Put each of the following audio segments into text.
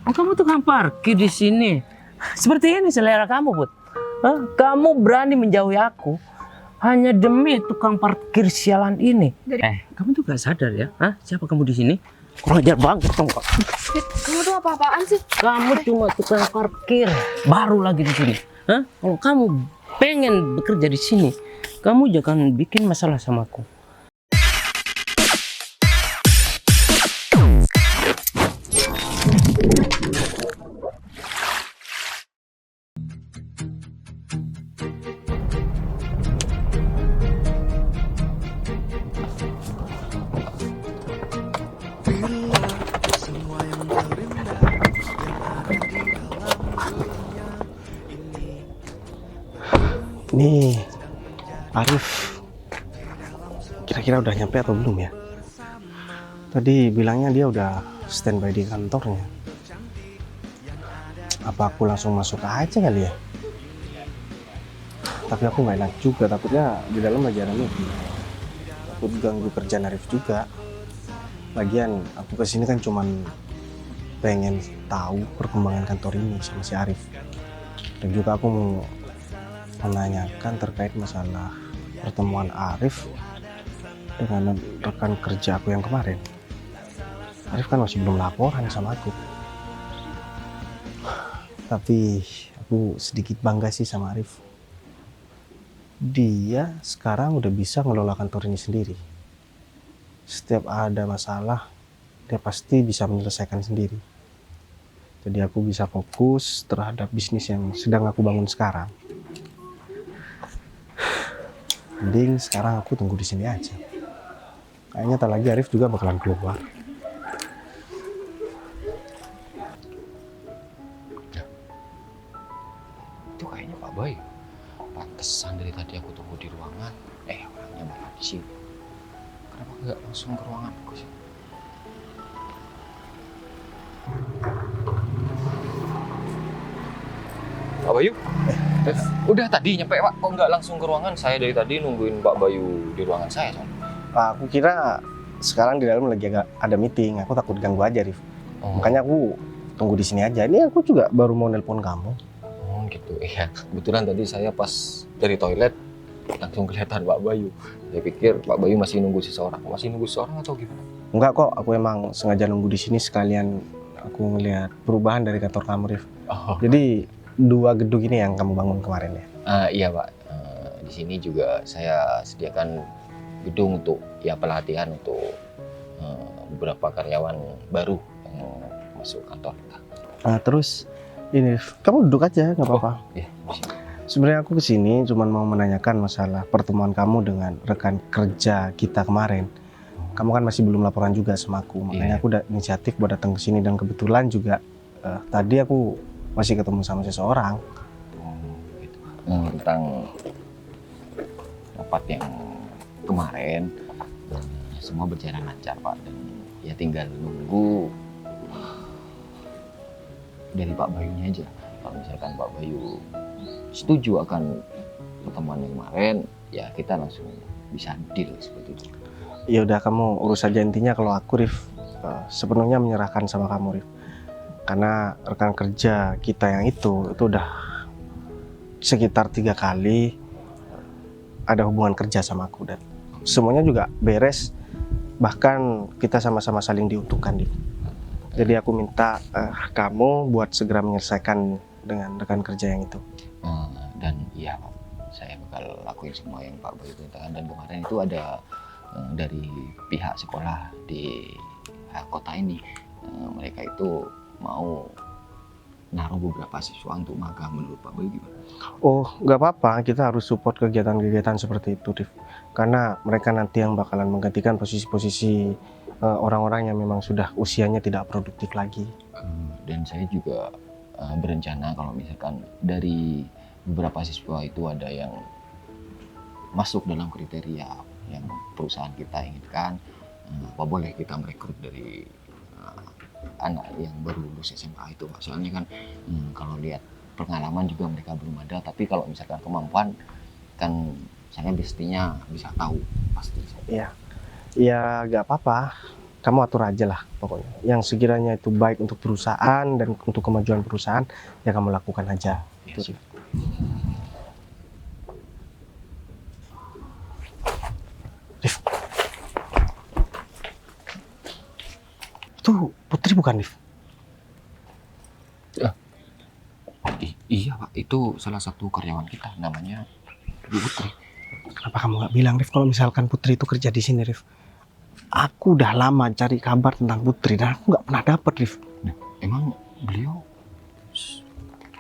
Oh, kamu tukang parkir di sini. Seperti ini selera kamu, Put. Hah? Kamu berani menjauhi aku hanya demi tukang parkir sialan ini. Kamu tuh gak sadar ya? Hah? Siapa kamu di sini? Kurang ajar banget kamu. Kamu tuh apa-apaan sih? Kamu cuma tukang parkir, baru lagi di sini. Hah? Kalau kamu pengen bekerja di sini, kamu jangan bikin masalah sama aku. Nih, Arif kira-kira udah nyampe atau belum ya? Tadi bilangnya dia udah standby di kantornya. Apa aku langsung masuk aja kali ya? Tapi aku nggak enak juga, takutnya di dalam lagi ada meeting. Takut ganggu kerjaan Arif juga. Lagian aku kesini kan cuman pengen tahu perkembangan kantor ini sama si Arif. Dan juga aku mau menanyakan terkait masalah pertemuan Arif dengan rekan kerja aku yang kemarin. Arif kan masih belum laporan sama aku. Tapi aku sedikit bangga sih sama Arif. Dia sekarang udah bisa ngelola kantor ini sendiri. Setiap ada masalah, dia pasti bisa menyelesaikan sendiri. Jadi aku bisa fokus terhadap bisnis yang sedang aku bangun sekarang. Mending sekarang aku tunggu di sini aja. Kayaknya tak lagi Arif juga bakalan keluar. Itu kayaknya Pak Bayu. Pantesan dari tadi aku tunggu di ruangan. Orangnya malah di sini. Kenapa nggak langsung ke ruangan aku sih? Pak Bayu? Udah tadi nyampe Pak, kok nggak langsung ke ruangan? Saya dari tadi nungguin Pak Bayu di ruangan saya soalnya. Aku kira sekarang di dalam lagi ada meeting, aku takut ganggu aja, Rif. Makanya aku tunggu di sini aja. Ini aku juga baru mau nelpon kamu. Oh gitu, iya. Kebetulan tadi saya pas dari toilet langsung kelihatan Pak Bayu. Saya pikir Pak Bayu masih nunggu seseorang. Masih nunggu seseorang atau gimana? Enggak kok, aku emang sengaja nunggu di sini sekalian aku ngelihat perubahan dari kantor kamu, Rif. Oh. Jadi 2 gedung ini yang kamu bangun kemarin ya? Iya Pak, di sini juga saya sediakan gedung untuk ya pelatihan untuk beberapa karyawan baru yang masuk kantor kita. Terus ini, kamu duduk aja, nggak apa-apa. Iya. Sebenarnya aku kesini cuma mau menanyakan masalah pertemuan kamu dengan rekan kerja kita kemarin. Kamu kan masih belum laporan juga sama aku, makanya aku udah inisiatif buat datang ke sini dan kebetulan juga tadi aku masih ketemu sama seseorang. Gitu. Tentang rapat yang kemarin, semua berjalan lancar Pak, dan ya tinggal nunggu dari Pak Bayunya aja. Kalau misalkan Pak Bayu setuju akan pertemuan yang kemarin, ya kita langsung bisa deal seperti itu. Ya udah, kamu urus aja. Intinya kalau aku, Rif, sepenuhnya menyerahkan sama kamu, Rif. Karena rekan kerja kita yang itu udah sekitar 3 kali ada hubungan kerja sama aku dan semuanya juga beres, bahkan kita sama-sama saling diuntungkan. Jadi aku minta kamu buat segera menyelesaikan dengan rekan kerja yang itu. Dan iya Pak, saya bakal lakuin semua yang Pak Bayu perintahkan. Dan kemarin itu ada dari pihak sekolah di kota ini, mereka itu mau naruh beberapa siswa untuk magang. Menurut Pak Bayu gimana? Oh, nggak apa-apa, kita harus support kegiatan-kegiatan seperti itu, Rif. Karena mereka nanti yang bakalan menggantikan posisi-posisi orang-orang yang memang sudah usianya tidak produktif lagi. Dan saya juga berencana kalau misalkan dari beberapa siswa itu ada yang masuk dalam kriteria yang perusahaan kita inginkan, apa boleh kita merekrut dari anak yang baru lulus SMA itu Pak. Soalnya kan kalau lihat pengalaman juga mereka belum ada, tapi kalau misalkan kemampuan kan saya pastinya bisa tahu pasti. Iya, ya nggak apa-apa. kamu atur aja lah pokoknya. Yang sekiranya itu baik untuk perusahaan dan untuk kemajuan perusahaan, ya kamu lakukan aja. Iya, Itu, siap. Rif. Itu Putri bukan, Rif? Iya Pak, itu salah satu karyawan kita, namanya Bu Putri. Kenapa kamu nggak bilang, Rif, kalau misalkan Putri itu kerja di sini, Rif? Aku udah lama cari kabar tentang Putri dan aku nggak pernah dapet, Rif. Nah, emang beliau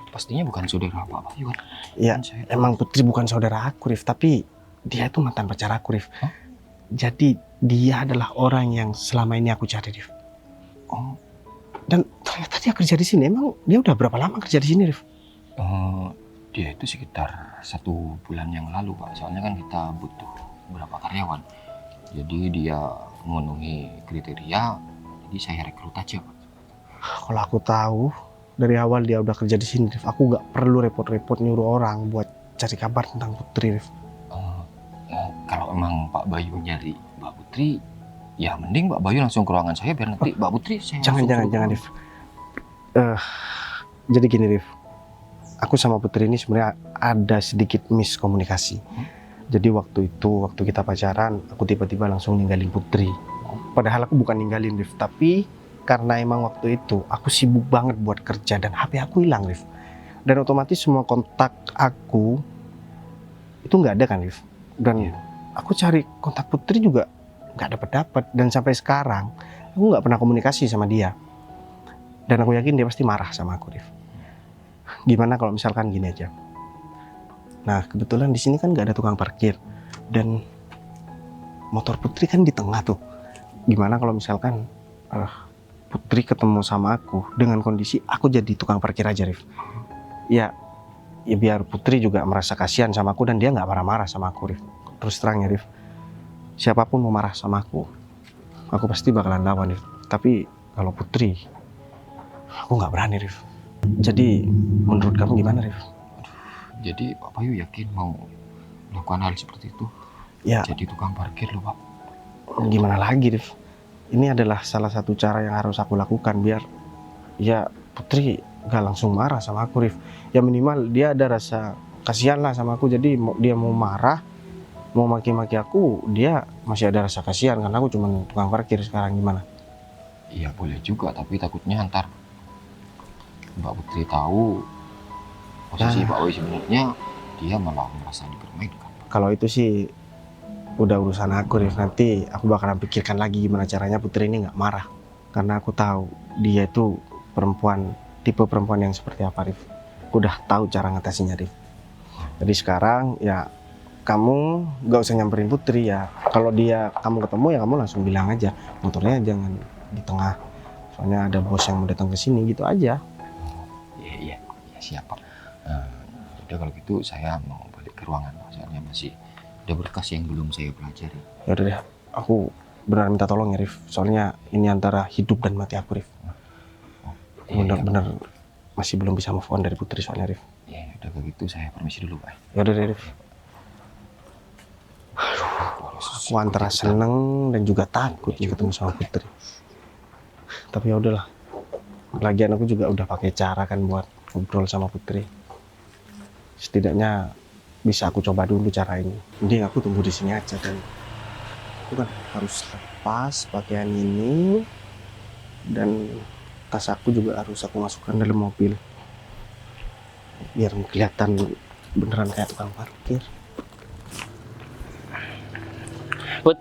pastinya bukan saudara Pak Bayu kan? Iya, Kan saya tahu. emang Putri bukan saudara aku, Rif, tapi dia itu mantan pacar aku, Rif. Hah? Jadi dia adalah orang yang selama ini aku cari, Rif. Oh, Dan ternyata dia kerja di sini. Emang dia udah berapa lama kerja di sini, Rif? dia itu sekitar 1 bulan yang lalu Pak. Soalnya kan kita butuh beberapa karyawan. Jadi dia memenuhi kriteria, jadi saya rekrut aja Pak. Kalau aku tahu dari awal dia udah kerja di sini, Rif, aku nggak perlu repot-repot nyuruh orang buat cari kabar tentang Putri, Rif. Kalau emang Pak Bayu nyari Mbak Putri, ya mending Mbak Bayu langsung ke ruangan saya biar nanti Mbak Putri saya Jangan, Rif. Jadi gini, Rif. Aku sama Putri ini sebenarnya ada sedikit miskomunikasi. Jadi waktu kita pacaran, aku tiba-tiba langsung ninggalin Putri. Padahal aku bukan ninggalin, Rif, tapi karena emang waktu itu aku sibuk banget buat kerja dan HP aku hilang, Rif. Dan otomatis semua kontak aku itu nggak ada kan, Rif. Dan aku cari kontak Putri juga nggak dapat. Dan sampai sekarang aku nggak pernah komunikasi sama dia. Dan aku yakin dia pasti marah sama aku, Rif. Gimana kalau misalkan gini aja? Nah, kebetulan di sini kan nggak ada tukang parkir dan motor Putri kan di tengah tuh. Gimana kalau misalkan Putri ketemu sama aku dengan kondisi aku jadi tukang parkir aja, Rif? Ya biar Putri juga merasa kasihan sama aku dan dia nggak marah-marah sama aku, Rif. Terus terang ya, Rif, siapapun mau marah sama aku pasti bakalan lawan, Rif. Tapi kalau Putri, aku nggak berani, Rif. Jadi menurut kamu gimana, Rif? Jadi Pak Bayu yakin mau melakukan hal seperti itu? Ya, Jadi tukang parkir loh Pak. gimana lagi, Rif? Ini adalah salah satu cara yang harus aku lakukan biar ya Putri gak langsung marah sama aku, Rif. Ya minimal dia ada rasa kasihan lah sama aku. Jadi dia mau marah, mau maki-maki aku, dia masih ada rasa kasihan karena aku cuma tukang parkir sekarang. Gimana? Iya boleh juga, tapi takutnya ntar Mbak Putri tahu posisi Pak Bayu sebenarnya, dia malah merasa dipermainkan. Kalau itu sih udah urusan aku, Rif. Nanti aku bakalan pikirkan lagi gimana caranya Putri ini nggak marah. Karena aku tahu dia itu tipe perempuan yang seperti apa, Rif. Aku udah tahu cara ngatasinya, Rif. Jadi sekarang ya kamu nggak usah nyamperin Putri ya. Kalau kamu ketemu ya kamu langsung bilang aja, motornya jangan di tengah. Soalnya ada bos yang mau datang ke sini, gitu aja. Iya siap Pak. Udah kalau gitu saya mau balik ke ruangan Pak. Soalnya masih ada berkas yang belum saya pelajari. Ya udah deh, aku benar minta tolong ya, Rif. Soalnya ini antara hidup dan mati aku, Rif. Bener-bener masih belum bisa move on dari Putri soalnya, Rif. Ya udah kalau gitu saya permisi dulu Pak. Ya udah deh, Rif. Aku antara seneng dan juga takut nih ketemu sama Putri. Tapi ya udahlah. Lagian aku juga udah pakai cara kan buat ngobrol sama Putri. Setidaknya bisa aku coba dulu cara ini. Mending aku tunggu di sini aja dan aku kan harus lepas pakaian ini dan tas aku juga harus aku masukkan dalam mobil biar kelihatan beneran kayak tukang parkir. Put,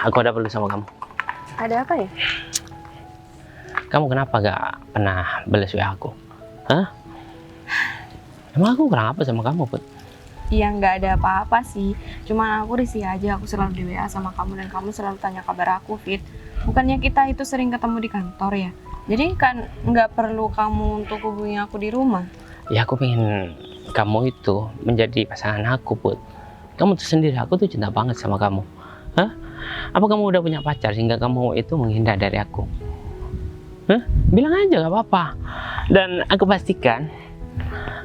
aku ada perlu sama kamu. Ada apa ya? Kamu kenapa gak pernah balas WA aku? Hah? Emang aku kurang apa sama kamu, Put? Iya nggak ada apa-apa sih. Cuman aku risih aja, aku selalu di WA sama kamu dan kamu selalu tanya kabar aku, Fit. Bukannya kita itu sering ketemu di kantor ya? Jadi kan nggak perlu kamu untuk hubungi aku di rumah. Ya aku pengen kamu itu menjadi pasangan aku, Put. Kamu tuh sendiri, aku tuh cinta banget sama kamu. Hah? Apa kamu udah punya pacar sehingga kamu itu menghindar dari aku? Hah? Bilang aja gak apa-apa. Dan aku pastikan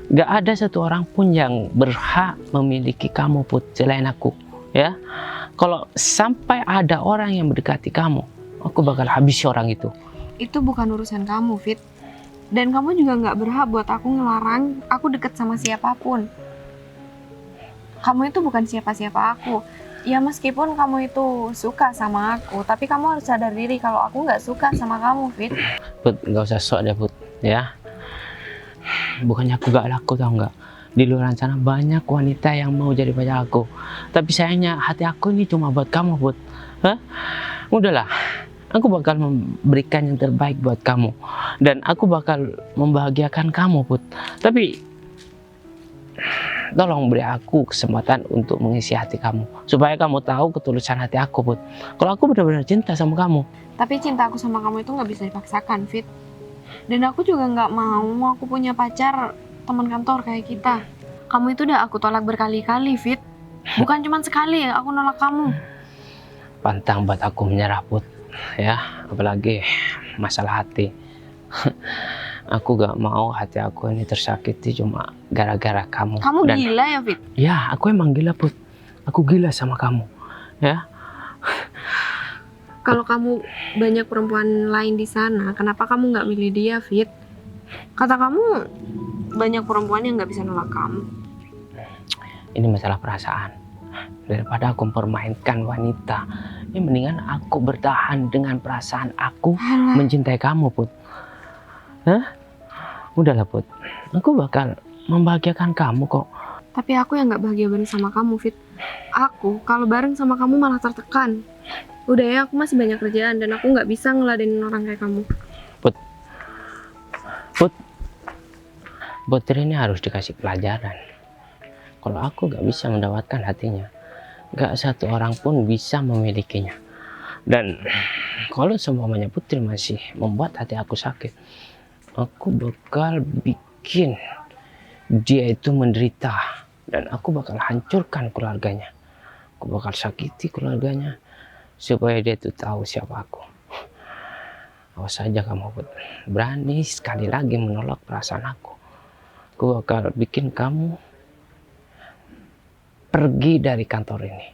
gak ada satu orang pun yang berhak memiliki kamu, Put, selain aku. Ya, kalau sampai ada orang yang mendekati kamu, aku bakal habisi orang itu. Itu bukan urusan kamu, Fit. Dan kamu juga nggak berhak buat aku ngelarang aku deket sama siapapun. Kamu itu bukan siapa-siapa aku. Ya meskipun kamu itu suka sama aku, tapi kamu harus sadar diri kalau aku nggak suka sama kamu, Fit. Put, nggak usah sok deh, Put. Ya, bukannya aku gak laku, tau nggak? Di luar sana banyak wanita yang mau jadi pacar aku. Tapi sayangnya hati aku ini cuma buat kamu, Put. Hah? Udahlah, aku bakal memberikan yang terbaik buat kamu. Dan aku bakal membahagiakan kamu, Put. Tapi tolong beri aku kesempatan untuk mengisi hati kamu. Supaya kamu tahu ketulusan hati aku, Put. Kalau aku benar-benar cinta sama kamu. Tapi cinta aku sama kamu itu nggak bisa dipaksakan, Fit. Dan aku juga nggak mau aku punya pacar teman kantor kayak kita. Kamu itu udah aku tolak berkali-kali, Fit. Bukan cuma sekali aku nolak kamu. Pantang buat aku menyerah, Put. Ya, apalagi masalah hati. Aku gak mau hati aku ini tersakiti cuma gara-gara kamu. Kamu gila ya, Fit? Ya, aku emang gila, Put. Aku gila sama kamu. Ya. Kalau kamu banyak perempuan lain di sana, kenapa kamu nggak milih dia, Fit? Kata kamu banyak perempuan yang nggak bisa nolak kamu. Ini masalah perasaan. Daripada aku mempermainkan wanita, ini mendingan aku bertahan dengan perasaan aku mencintai kamu, Put. Hah? Udahlah, Put. Aku bakal membahagiakan kamu kok. Tapi aku yang nggak bahagia bareng sama kamu, Fit. Aku kalau bareng sama kamu malah tertekan. Udah ya, aku masih banyak kerjaan dan aku nggak bisa ngeladenin orang kayak kamu. Putri ini harus dikasih pelajaran. Kalau aku gak bisa mendapatkan hatinya, gak satu orang pun bisa memilikinya. Dan kalau semuanya Putri masih membuat hati aku sakit, aku bakal bikin dia itu menderita. Dan aku bakal hancurkan keluarganya. Aku bakal sakiti keluarganya supaya dia itu tahu siapa aku. Awas saja kamu, Put. Berani sekali lagi menolak perasaan aku. Aku bakal bikin kamu pergi dari kantor ini.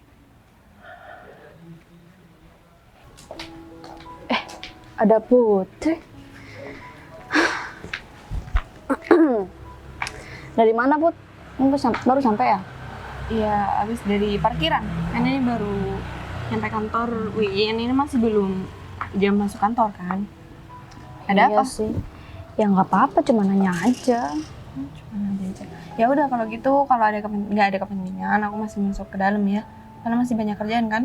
Ada Putri. Dari mana, Put? Baru sampai ya? Iya, abis dari parkiran. Kan ini baru nyampe kantor. Wih, ini masih belum jam masuk kantor kan? Ada Iya apa? sih. Ya nggak apa-apa, cuma nanya aja. Ya udah kalau gitu, kalau nggak ada kepentingan, aku masih masuk ke dalam ya. Karena masih banyak kerjaan kan?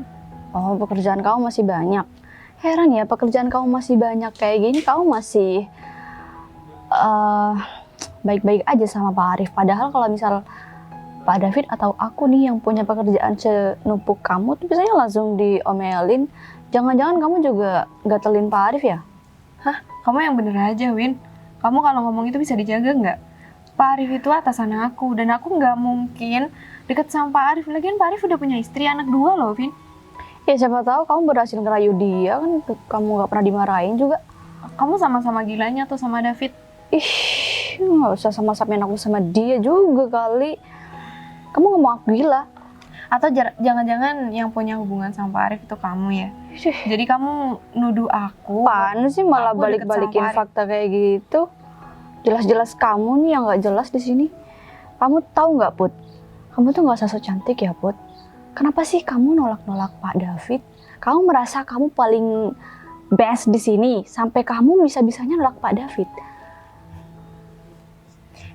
Oh, pekerjaan kamu masih banyak. Heran ya, pekerjaan kamu masih banyak kayak gini, kamu masih baik-baik aja sama Pak Arif. Padahal kalau misal Pak David atau aku nih yang punya pekerjaan senumpuk kamu tuh biasanya langsung diomelin. Jangan-jangan kamu juga gatelin Pak Arif ya? Hah? Kamu yang bener aja, Win. Kamu kalau ngomong itu bisa dijaga nggak? Pak Arif itu atasan aku, dan aku nggak mungkin deket sama Pak Arif. Lagian Pak Arif udah punya istri, anak 2 loh, Vin. Ya siapa tahu kamu berhasil ngerayu dia kan, kamu nggak pernah dimarahin juga. Kamu sama-sama gilanya tuh sama David. Ih, nggak usah sama-samain aku sama dia juga kali. Kamu nggak mau aku gila? Atau jangan-jangan yang punya hubungan sama Pak Arif itu kamu ya? Jadi kamu nuduh aku. Apaan sih malah aku deket balik-balikin sama Pak Arif. fakta kayak gitu? Jelas-jelas kamu nih yang nggak jelas di sini. Kamu tahu nggak, Put? Kamu tuh nggak usah so cantik ya, Put. Kenapa sih kamu nolak-nolak Pak David? Kamu merasa kamu paling best di sini sampai kamu bisa-bisanya nolak Pak David.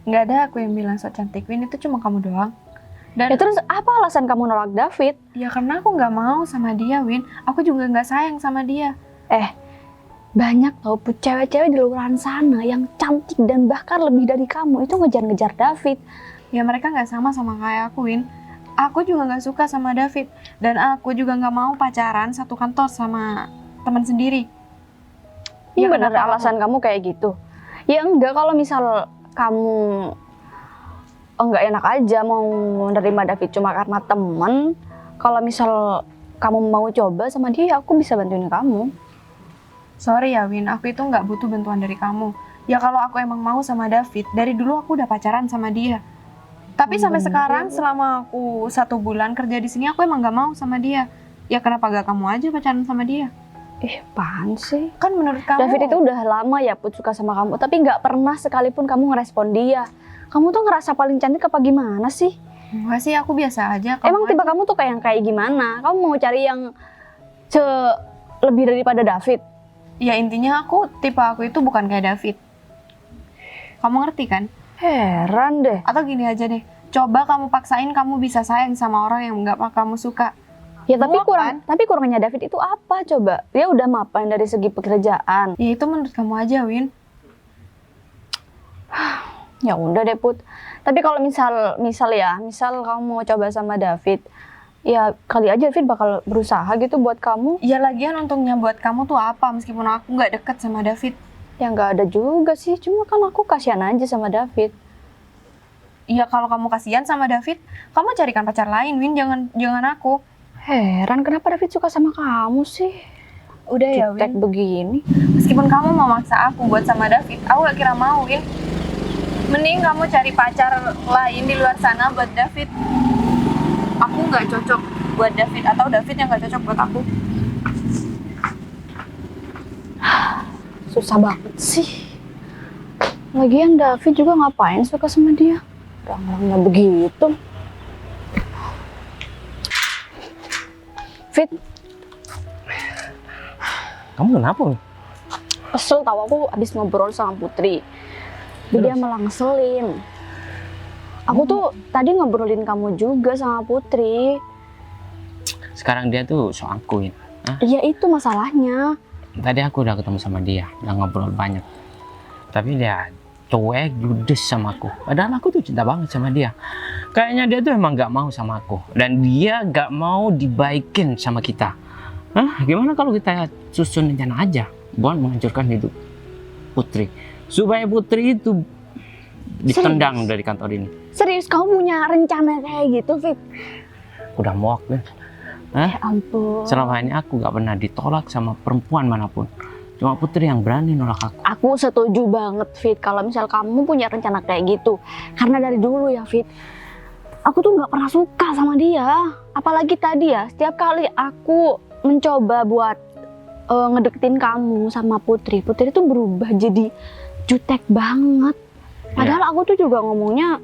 Nggak ada aku yang bilang so cantik, Win. Itu cuma kamu doang. Dan Ya terus apa alasan kamu nolak David? ya karena aku nggak mau sama dia, Win. Aku juga nggak sayang sama dia. Banyak tau Put, cewek-cewek di luar sana yang cantik dan bahkan lebih dari kamu itu ngejar-ngejar David. Ya mereka nggak sama kayak aku, Win. Aku juga nggak suka sama David. Dan aku juga nggak mau pacaran satu kantor sama teman sendiri. Ya Ya, bener kenapa alasan kamu kayak gitu. Ya enggak, kalau misal kamu nggak enak aja mau menerima David cuma karena temen. Kalau misal kamu mau coba sama dia, aku bisa bantuin kamu. Sorry ya, Win. Aku itu nggak butuh bantuan dari kamu. Ya kalau aku emang mau sama David, dari dulu aku udah pacaran sama dia. Tapi sampai Bener. sekarang selama aku 1 bulan kerja di sini aku emang gak mau sama dia. Ya kenapa gak kamu aja pacaran sama dia? Apaan sih? Kan menurut kamu David itu udah lama ya Put suka sama kamu, tapi nggak pernah sekalipun kamu ngerespon dia. Kamu tuh ngerasa paling cantik apa gimana sih? enggak sih, aku biasa aja. Emang tipe aja. kamu tuh kayak gimana? Kamu mau cari yang lebih daripada David? Ya intinya tipe aku itu bukan kayak David. Kamu ngerti kan? Heran deh. Atau gini aja deh, coba kamu paksain kamu bisa sayang sama orang yang nggak kamu suka. Ya tapi Muak, tapi kurangnya David itu apa coba? Dia udah mapan dari segi pekerjaan. Ya itu menurut kamu aja, Win. Ya udah deh Put. Tapi kalau misal kamu mau coba sama David, ya kali aja David bakal berusaha gitu buat kamu. Ya lagian untungnya buat kamu tuh apa meskipun aku nggak deket sama David? Ya nggak ada juga sih, cuma kan aku kasihan aja sama David. Ya kalau kamu kasihan sama David, kamu carikan pacar lain, Win. Jangan aku. Heran kenapa David suka sama kamu sih? Udah ya, Jutek Win. begini. Meskipun kamu mau maksa aku buat sama David, aku gak kira mau, Win. Mending kamu cari pacar lain di luar sana buat David. Aku nggak cocok buat David, atau David yang nggak cocok buat aku. Susah banget sih. Lagian David juga ngapain suka sama dia? Orang-orangnya begitu. Fit, Kamu kenapa? kesel tau aku abis ngobrol sama Putri. Dia malah ngeselin. Aku tuh tadi ngobrolin kamu juga sama Putri. Sekarang dia tuh so akuin. Iya itu masalahnya. Tadi aku udah ketemu sama dia, udah ngobrol banyak. Tapi dia cuek, judes sama aku. Padahal aku tuh cinta banget sama dia. Kayaknya dia tuh emang gak mau sama aku. Dan dia gak mau dibaikin sama kita. Gimana kalau kita susun rencana aja buat menghancurkan hidup Putri. Supaya Putri itu ditendang dari kantor ini. Serius kamu punya rencana kayak gitu, Fit? Udah muak kan? Ya ampun. Selama ini aku gak pernah ditolak sama perempuan manapun. Cuma Putri yang berani nolak aku. Aku setuju banget, Fit, kalau misal kamu punya rencana kayak gitu. Karena dari dulu ya, Fit, aku tuh nggak pernah suka sama dia. Apalagi tadi ya, setiap kali aku mencoba buat ngedeketin kamu sama Putri, Putri tuh berubah jadi jutek banget. Padahal aku tuh juga ngomongnya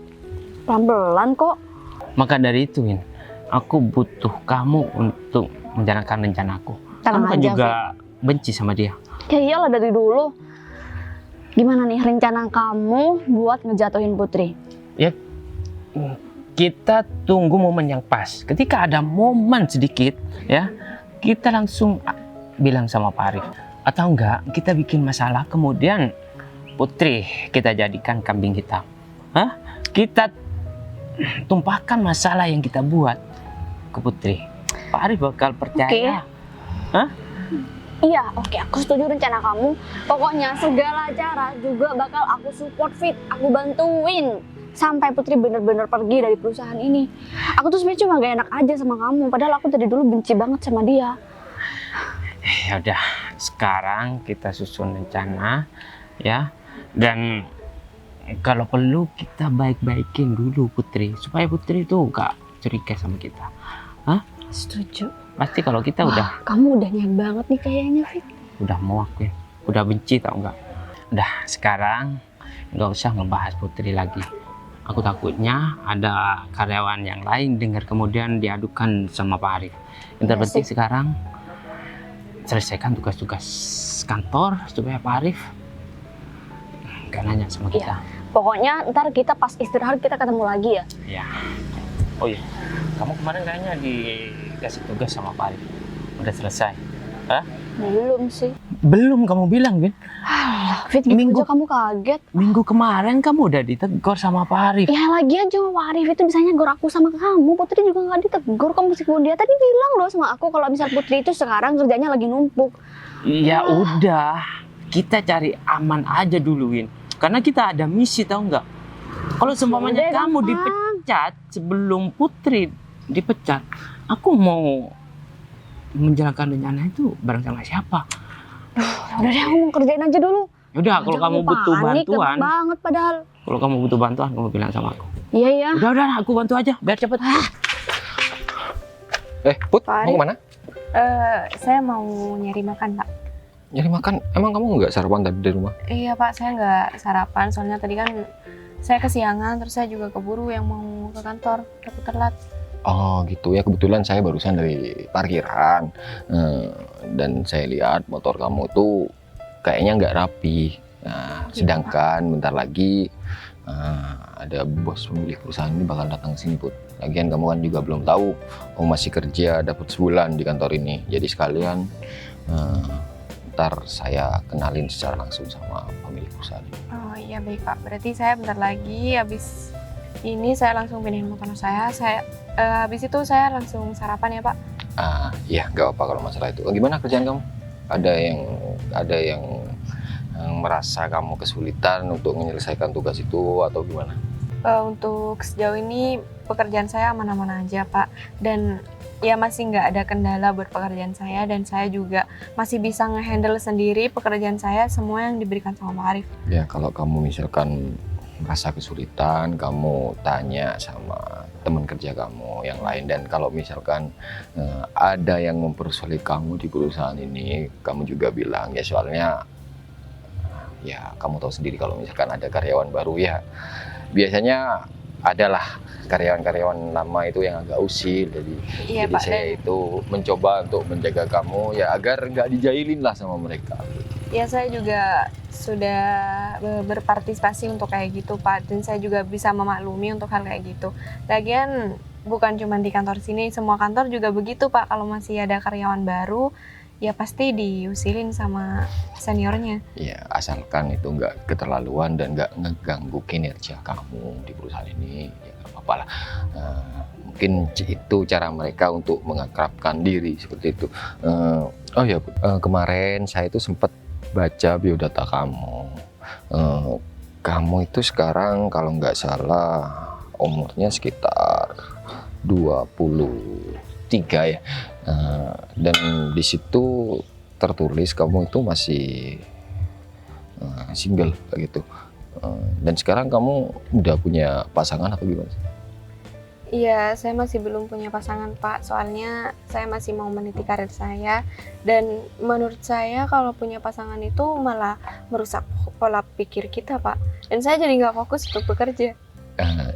pelan-pelan kok. Maka dari itu, Win, aku butuh kamu untuk menjalankan rencanaku. Tenang Kamu kan aja, juga benci sama dia. Ya iyalah dari dulu. Gimana nih rencana kamu buat ngejatuhin Putri? Ya, kita tunggu momen yang pas. Ketika ada momen sedikit, ya, kita langsung bilang sama Pak Arif. Atau enggak, kita bikin masalah, kemudian Putri kita jadikan kambing hitam. Kita tumpahkan masalah yang kita buat ke Putri. Pak Arif bakal percaya. Iya, oke, aku setuju rencana kamu. Pokoknya segala cara juga bakal aku support, Fit. Aku bantuin sampai Putri bener-bener pergi dari perusahaan ini. Aku tuh sebenarnya cuma gak enak aja sama kamu. Padahal aku dari dulu benci banget sama dia. Ya udah, sekarang kita susun rencana, ya. Dan kalau perlu kita baik-baikin dulu Putri, supaya Putri itu gak curiga sama kita. Setuju. Pasti kalau kita udah Kamu udah niat banget nih kayaknya, Fit. udah muak, Win. Udah benci tau nggak? Udah, sekarang nggak usah ngebahas Putri lagi. Aku takutnya ada karyawan yang lain dengar kemudian diadukan sama Pak Arif. Yang terpenting sekarang selesaikan tugas-tugas kantor supaya Pak Arif nggak nanya sama kita. Pokoknya ntar kita pas istirahat kita ketemu lagi ya. Ya. Oh iya, kamu kemarin kayaknya dikasih tugas sama Pak Arif. Udah selesai? Belum sih. Belum, kamu bilang, Win. Fit, gitu Minggu- aja kamu kaget. Minggu kemarin kamu udah ditegur sama Pak Arif. Ya lagian cuma Pak Arif itu bisa nyegor aku sama kamu. Putri juga nggak ditegur kok, meskipun dia tadi bilang loh sama aku kalau misal Putri itu sekarang kerjanya lagi numpuk. Ya udah, kita cari aman aja dulu, Win. Karena kita ada misi, tahu nggak? Kalau seumpamanya Udah, kamu gampang. dipecat sebelum Putri dipecat, aku mau menjalankan rencana itu bareng sama siapa? Udah deh, aku mau kerjain aja dulu. Udah, kalau Jangan kamu butuh panik, bantuan, gampang banget padahal. kalau kamu butuh bantuan, kamu bilang sama aku. Iya ya. Udah, aku bantu aja biar cepet. Put, Pak mau kemana? Saya mau nyari makan, Pak. Nyari makan? Emang kamu nggak sarapan tadi dari rumah? Iya, Pak, saya nggak sarapan. Soalnya tadi kan saya kesiangan, terus saya juga keburu yang mau ke kantor. Takut telat. Oh gitu ya, kebetulan saya barusan dari parkiran. Dan saya lihat motor kamu tuh kayaknya nggak rapi. Nah, sedangkan bentar lagi ada bos pemilik perusahaan ini bakal datang ke sini, Put. Lagian kamu kan juga belum tahu, kamu masih kerja dapat sebulan di kantor ini. Jadi sekalian ntar saya kenalin secara langsung sama pemilik perusahaan. Oh iya, baik, Pak. Berarti saya bentar lagi habis ini saya langsung pindahin motor saya. Habis itu saya langsung sarapan ya, Pak. Iya, nggak apa-apa kalau masalah itu. Gimana kerjaan kamu? Ada yang merasa kamu kesulitan untuk menyelesaikan tugas itu atau gimana? Untuk sejauh ini pekerjaan saya aman-aman aja, Pak. Dan ya masih nggak ada kendala buat pekerjaan saya, dan saya juga masih bisa ngehandle sendiri pekerjaan saya, semua yang diberikan sama Pak Arif. Ya, kalau kamu misalkan merasa kesulitan, kamu tanya sama teman kerja kamu yang lain. Dan kalau misalkan ada yang mempersulit kamu di perusahaan ini, kamu juga bilang ya, soalnya ya kamu tahu sendiri kalau misalkan ada karyawan baru ya biasanya adalah karyawan-karyawan lama itu yang agak usil. Iya, jadi Pak, saya itu mencoba untuk menjaga kamu ya agar nggak dijailin lah sama mereka. Ya, saya juga sudah berpartisipasi untuk kayak gitu, Pak. Dan saya juga bisa memaklumi untuk hal kayak gitu. Lagian bukan cuma di kantor sini, semua kantor juga begitu, Pak. Kalau masih ada karyawan baru, ya pasti diusilin sama seniornya. Ya, asalkan itu nggak keterlaluan dan nggak ngeganggu kinerja kamu di perusahaan ini, ya nggak apa-apa lah. Mungkin itu cara mereka untuk mengakrabkan diri seperti itu. Oh ya, Bu, kemarin saya itu sempat baca biodata kamu. Kamu itu sekarang kalau nggak salah umurnya sekitar 23 ya. Dan di situ tertulis kamu itu masih single gitu. Dan sekarang kamu udah punya pasangan atau gimana? Iya, saya masih belum punya pasangan, Pak. Soalnya saya masih mau meniti karir saya. Dan menurut saya kalau punya pasangan itu malah merusak pola pikir kita, Pak. Dan saya jadi nggak fokus untuk bekerja.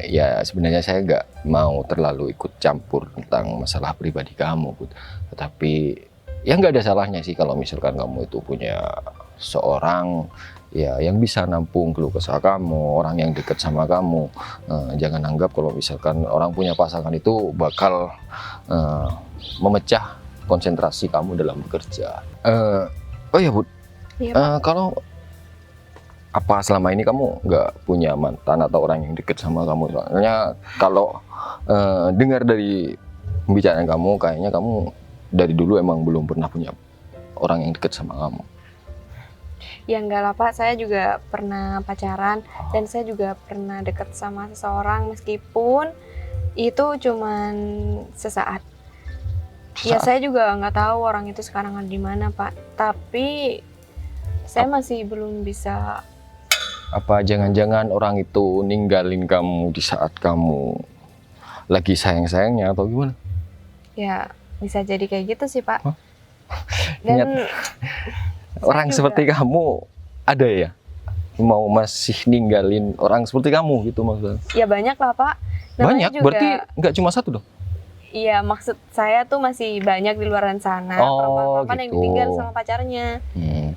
Ya sebenarnya saya nggak mau terlalu ikut campur tentang masalah pribadi kamu, Bud. Tetapi ya nggak ada salahnya sih kalau misalkan kamu itu punya seorang ya yang bisa nampung keluh kesah kamu, orang yang dekat sama kamu. Jangan anggap kalau misalkan orang punya pasangan itu bakal memecah konsentrasi kamu dalam bekerja. Oh ya, Bud. Iya, Pak. Kalau apa selama ini kamu nggak punya mantan atau orang yang deket sama kamu? Soalnya kalau dengar dari pembicaraan kamu, kayaknya kamu dari dulu emang belum pernah punya orang yang deket sama kamu. Ya enggak lah, Pak. Saya juga pernah pacaran dan saya juga pernah deket sama seseorang, meskipun itu cuman sesaat. Ya saya juga nggak tahu orang itu sekarang ada di mana, Pak. Tapi saya masih belum bisa. Apa jangan-jangan orang itu ninggalin kamu di saat kamu lagi sayang-sayangnya atau gimana? Ya bisa jadi kayak gitu sih, Pak. Hah? Dan Orang seperti kamu ada ya? Mau masih ninggalin orang seperti kamu gitu maksudnya? ya banyak lah, Pak. Namanya Banyak? juga, Berarti nggak cuma satu dong? iya, maksud saya tuh masih banyak di luaran sana Oh, perempuan-perempuan yang gitu. ditinggal sama pacarnya.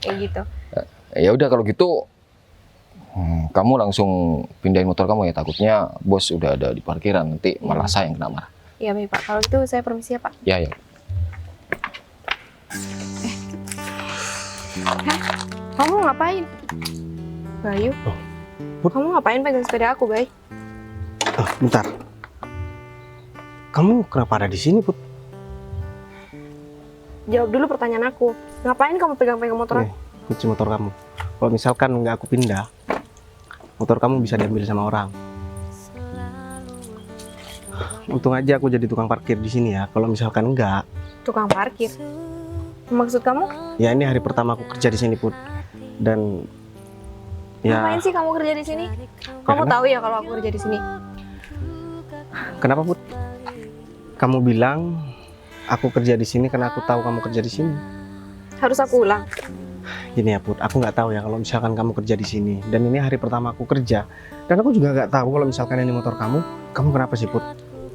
Kayak gitu. Ya udah kalau gitu kamu langsung pindahin motor kamu ya, takutnya bos udah ada di parkiran nanti malah saya yang kena marah. Iya baik, Pak. Kalau gitu saya permisi ya, Pak. Ya ya. Kamu ngapain? Bayu? Put. Kamu ngapain pegang sepeda aku, Bay? Bentar. Kamu kenapa ada di sini, Put? Jawab dulu pertanyaan aku. Ngapain kamu pegang-pegang motor aku? Kunci motor kamu. Kalau misalkan nggak aku pindah, motor kamu bisa diambil sama orang. Untung aja aku jadi tukang parkir di sini ya. Kalau misalkan enggak, Tukang parkir. Maksud kamu? ya ini hari pertama aku kerja di sini, Put. Dan ya Ngapain sih kamu kerja di sini? Kamu karena- tahu ya kalau aku kerja di sini? Kenapa, Put? Kamu bilang aku kerja di sini karena aku tahu kamu kerja di sini. Harus aku ulang? Gini ya, Put, aku nggak tahu ya kalau misalkan kamu kerja di sini. Dan ini hari pertama aku kerja. Dan aku juga nggak tahu kalau misalkan ini motor kamu. Kamu kenapa sih, Put?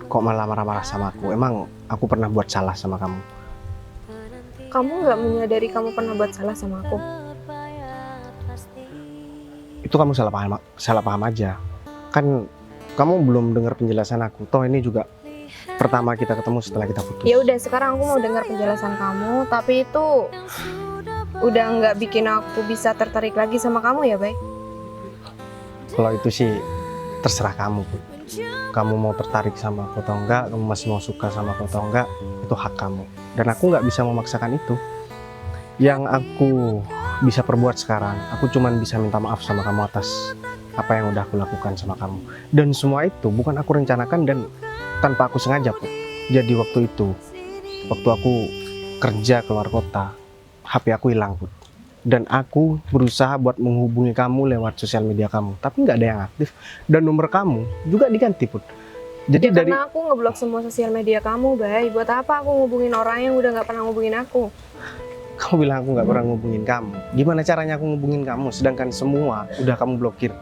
Kok malah marah-marah sama aku? Emang aku pernah buat salah sama kamu? Kamu nggak menyadari kamu pernah buat salah sama aku? Itu kamu salah paham aja. Kan kamu belum dengar penjelasan aku. Toh ini juga pertama kita ketemu setelah kita putus. Ya udah, sekarang aku mau dengar penjelasan kamu, tapi itu udah nggak bikin aku bisa tertarik lagi sama kamu ya, Bay? Kalau itu sih terserah kamu, Put. Kamu mau tertarik sama aku atau enggak, kamu masih mau suka sama aku atau enggak, itu hak kamu. Dan aku nggak bisa memaksakan itu. Yang aku bisa perbuat sekarang, aku cuman bisa minta maaf sama kamu atas apa yang udah aku lakukan sama kamu. Dan semua itu bukan aku rencanakan dan tanpa aku sengaja, Put. Jadi waktu itu, waktu aku kerja keluar kota, HP aku hilang, Put. Dan aku berusaha buat menghubungi kamu lewat sosial media kamu, tapi nggak ada yang aktif. Dan nomor kamu juga diganti, Put. Jadi dari Karena aku ngeblok semua sosial media kamu, Bay. Buat apa aku ngubungin orang yang udah nggak pernah ngubungin aku? kamu bilang aku nggak pernah ngubungin kamu. Gimana caranya aku ngubungin kamu, sedangkan semua udah kamu blokir?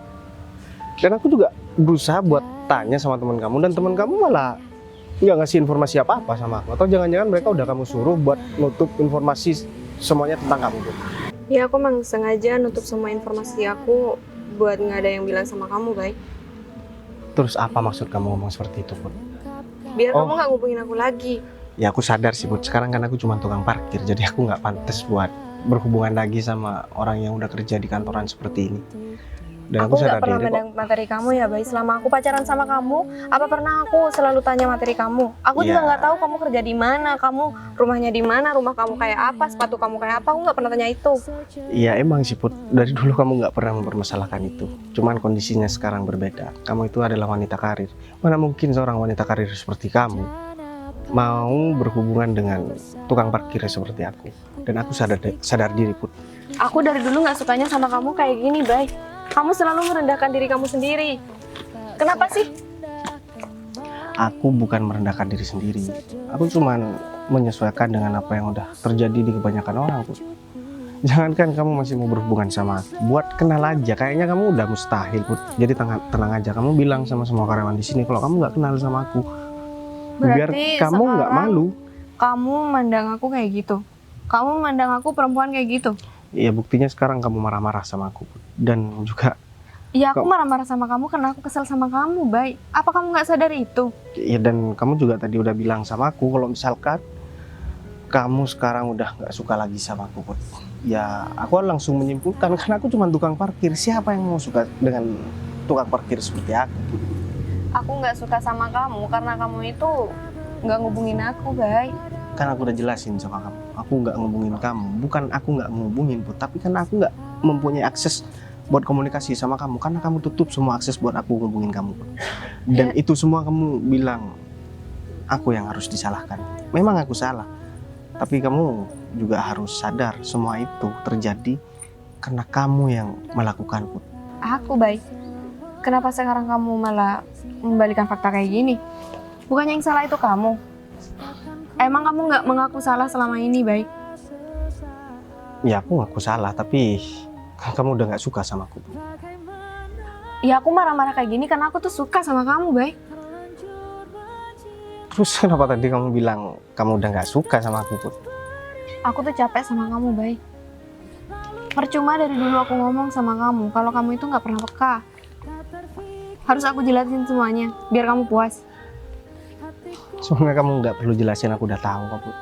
Dan aku juga berusaha buat tanya sama teman kamu, dan teman kamu malah nggak ngasih informasi apa-apa sama aku. Atau jangan-jangan mereka udah kamu suruh buat nutup informasi semuanya tentang kamu, Put. Ya, aku emang sengaja nutup semua informasi aku buat nggak ada yang bilang sama kamu, Bay. Terus apa maksud kamu ngomong seperti itu, Put? Biar Oh. kamu nggak ngubungin aku lagi. Ya aku sadar sih, Put. Sekarang kan aku cuma tukang parkir, jadi aku nggak pantas buat berhubungan lagi sama orang yang udah kerja di kantoran seperti ini. Dan Aku aku sadar nggak pernah diri kok. mandang materi kamu ya, Bay. Selama aku pacaran sama kamu, apa pernah aku selalu tanya materi kamu? Aku juga Ya. nggak tahu kamu kerja di mana, kamu rumahnya di mana, rumah kamu kayak apa, sepatu kamu kayak apa. Aku nggak pernah tanya itu. Iya emang sih, Put. Dari dulu kamu nggak pernah mempermasalahkan itu. Cuman kondisinya sekarang berbeda. Kamu itu adalah wanita karir. Mana mungkin seorang wanita karir seperti kamu mau berhubungan dengan tukang parkir seperti aku. Dan aku sadar diri, Put. Aku dari dulu nggak sukanya sama kamu kayak gini, Bay. Kamu selalu merendahkan diri kamu sendiri. Kenapa sih? Aku bukan merendahkan diri sendiri. Aku cuman menyesuaikan dengan apa yang udah terjadi di kebanyakan orang, Put. Jangankan kamu masih mau berhubungan sama aku, buat kenal aja kayaknya kamu udah mustahil, Put. Jadi tenang aja, kamu bilang sama semua karyawan di sini kalau kamu nggak kenal sama aku. Biar Berarti kamu nggak sekarang malu. Kamu mandang aku kayak gitu. Kamu mandang aku perempuan kayak gitu. Ya buktinya sekarang kamu marah-marah sama aku, Put. Dan juga Iya, aku Kok- marah-marah sama kamu karena aku kesel sama kamu, Bay. Apa kamu nggak sadar itu? ya, dan kamu juga tadi udah bilang sama aku kalau misalkan kamu sekarang udah nggak suka lagi sama aku, Put. Ya aku langsung menyimpulkan karena aku cuma tukang parkir. Siapa yang mau suka dengan tukang parkir seperti aku, Put? Aku nggak suka sama kamu karena kamu itu nggak ngubungin aku, Bay. Kan aku udah jelasin sama kamu, aku nggak ngehubungin kamu. Bukan aku nggak ngehubungin, Put, tapi kan aku nggak mempunyai akses buat komunikasi sama kamu karena kamu tutup semua akses buat aku ngehubungin kamu, Put. Dan itu semua kamu bilang aku yang harus disalahkan. Memang aku salah, tapi kamu juga harus sadar semua itu terjadi karena kamu yang melakukan, Put. Aku, Bay. Kenapa sekarang kamu malah membalikan fakta kayak gini? Bukannya yang salah itu kamu. Emang kamu nggak mengaku salah selama ini, Bay? Ya aku ngaku salah, tapi kamu udah nggak suka sama aku, Put. Ya aku marah-marah kayak gini karena aku tuh suka sama kamu, Bay. Terus kenapa tadi kamu bilang kamu udah nggak suka sama aku, Put? Aku tuh capek sama kamu, Bay. Percuma dari dulu aku ngomong sama kamu kalau kamu itu nggak pernah peka. Harus aku jelasin semuanya biar kamu puas. Sebenarnya kamu nggak perlu jelasin, aku udah tahu kok, Put.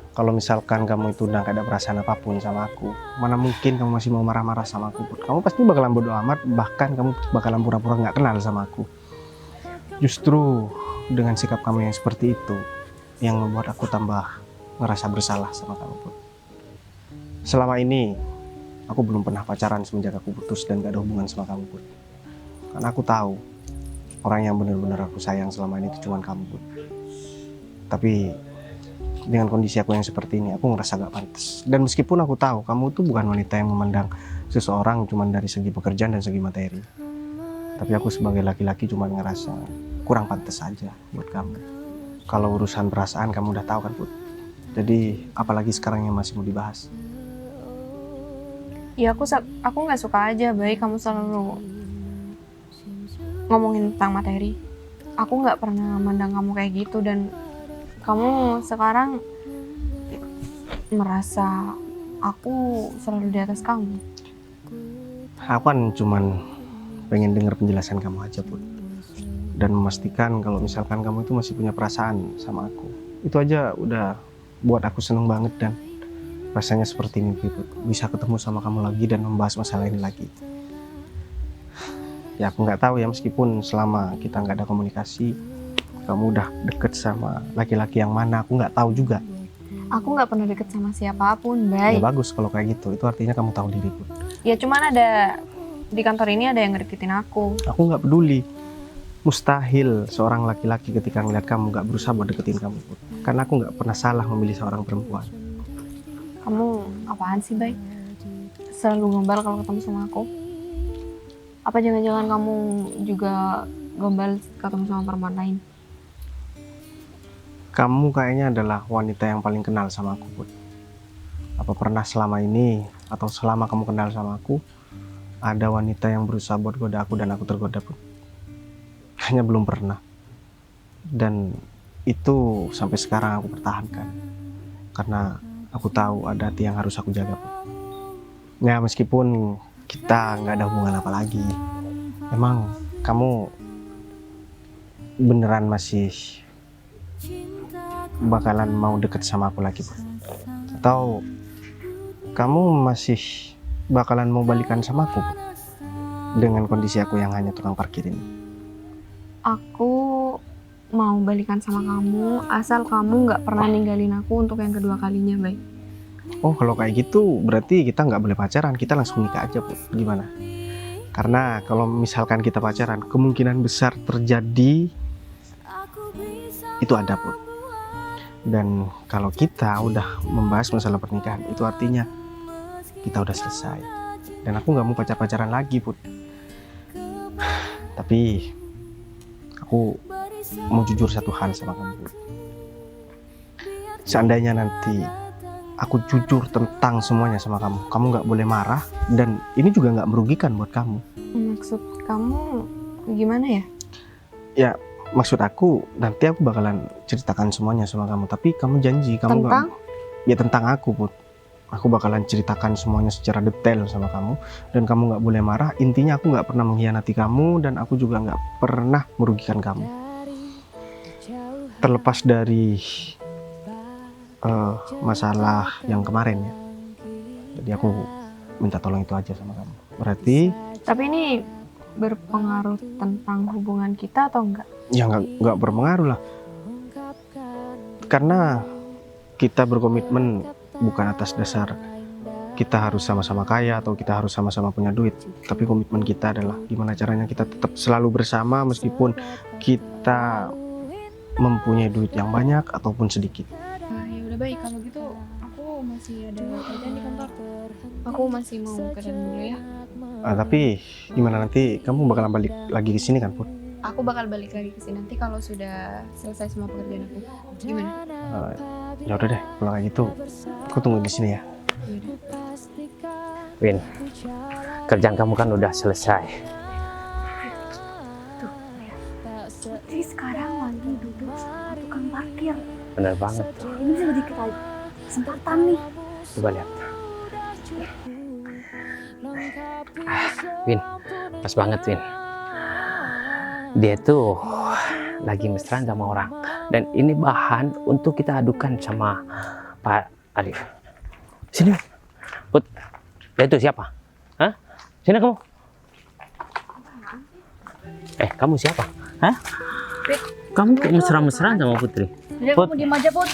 Kalau misalkan kamu itu udah gak ada perasaan apapun sama aku, mana mungkin kamu masih mau marah-marah sama aku, Put. Kamu pasti bakalan bodo amat, bahkan kamu bakalan pura-pura nggak kenal sama aku. Justru dengan sikap kamu yang seperti itu yang membuat aku tambah ngerasa bersalah sama kamu, Put. Selama ini aku belum pernah pacaran semenjak aku putus dan gak ada hubungan sama kamu, Put. Karena aku tahu orang yang benar-benar aku sayang selama ini itu cuma kamu, Put. Tapi dengan kondisi aku yang seperti ini, aku ngerasa gak pantas. Dan meskipun aku tahu kamu tuh bukan wanita yang memandang seseorang cuma dari segi pekerjaan dan segi materi, tapi aku sebagai laki-laki cuma ngerasa kurang pantas aja buat kamu. Kalau urusan perasaan kamu udah tahu kan Put. Jadi apalagi sekarang yang masih mau dibahas. Ya aku nggak suka aja baik kamu selalu ngomongin tentang materi. Aku nggak pernah mandang kamu kayak gitu dan kamu sekarang merasa aku selalu di atas kamu. Aku kan cuman pengen dengar penjelasan kamu aja Put. Dan memastikan kalau misalkan kamu itu masih punya perasaan sama aku. Itu aja udah buat aku seneng banget dan rasanya seperti mimpi Put. Bisa ketemu sama kamu lagi dan membahas masalah ini lagi. Ya aku nggak tahu ya, meskipun selama kita nggak ada komunikasi, kamu udah deket sama laki-laki yang mana, aku nggak tahu juga. Aku nggak pernah deket sama siapapun, Bay. Ya bagus kalau kayak gitu, itu artinya kamu tahu diri Put. Ya cuman ada di kantor ini ada yang ngedeketin aku. Aku nggak peduli. Mustahil seorang laki-laki ketika ngeliat kamu nggak berusaha buat deketin kamu Put. Karena aku nggak pernah salah memilih seorang perempuan. Kamu apaan sih, Bay? Selalu gombal kalau ketemu sama aku. Apa jangan-jangan kamu juga gombal ketemu sama perempuan lain? Kamu kayaknya adalah wanita yang paling kenal sama aku Put. Apa pernah selama ini atau selama kamu kenal sama aku ada wanita yang berusaha buat goda aku dan aku tergoda Put? Hanya belum pernah. Dan itu sampai sekarang aku pertahankan karena aku tahu ada hati yang harus aku jaga Put. Ya meskipun kita nggak ada hubungan apa lagi, emang kamu beneran masih bakalan mau deket sama aku lagi Put? Atau kamu masih bakalan mau balikan sama aku Put? Dengan kondisi aku yang hanya tukang parkir ini. Aku mau balikan sama kamu asal kamu nggak pernah ninggalin aku untuk yang kedua kalinya, Bay. Oh kalau kayak gitu berarti kita nggak boleh pacaran, kita langsung nikah aja Put. Gimana? Karena kalau misalkan kita pacaran kemungkinan besar terjadi itu ada Put. Dan kalau kita udah membahas masalah pernikahan itu artinya kita udah selesai. Dan aku nggak mau pacaran lagi Put. Tapi aku mau jujur satu hal sama kamu Put. Seandainya nanti aku jujur tentang semuanya sama kamu nggak boleh marah dan ini juga nggak merugikan buat kamu. Maksud kamu gimana ya? Ya maksud aku nanti aku bakalan ceritakan semuanya sama kamu, tapi kamu janji kamu Tentang? Ya tentang aku Put. Aku bakalan ceritakan semuanya secara detail sama kamu dan kamu nggak boleh marah. Intinya aku nggak pernah mengkhianati kamu dan aku juga nggak pernah merugikan kamu. Terlepas dari masalah yang kemarin ya. Jadi aku minta tolong itu aja sama kamu. Berarti Tapi ini berpengaruh tentang hubungan kita atau enggak? ya nggak berpengaruh lah. Karena kita berkomitmen bukan atas dasar kita harus sama-sama kaya atau kita harus sama-sama punya duit. Tapi komitmen kita adalah gimana caranya kita tetap selalu bersama meskipun kita mempunyai duit yang banyak ataupun sedikit. Ya udah baik kalau gitu aku masih ada kerjaan di kantor. Aku masih mau ke dalam dulu ya. Tapi gimana nanti kamu bakalan balik lagi ke sini kan Put? Aku bakal balik lagi ke sini nanti kalau sudah selesai semua pekerjaan aku. Gimana? Ya udah deh, kalau kayak gitu aku tunggu di sini ya. Win, kerjaan kamu kan udah selesai. Putri sekarang lagi duduk sama tukang parkir. Bener banget. Ini bisa jadi kita kesempatan nih. Coba lihat. Win, pas banget Win. Dia tuh lagi mesra sama orang. Dan ini bahan untuk kita adukan sama Pak Arif. Sini, Put. Dia itu siapa? Hah? Sini kamu. Kamu siapa? Hah? Kamu kok mesra-mesraan sama Putri? Jadi Put. kamu diem aja Put.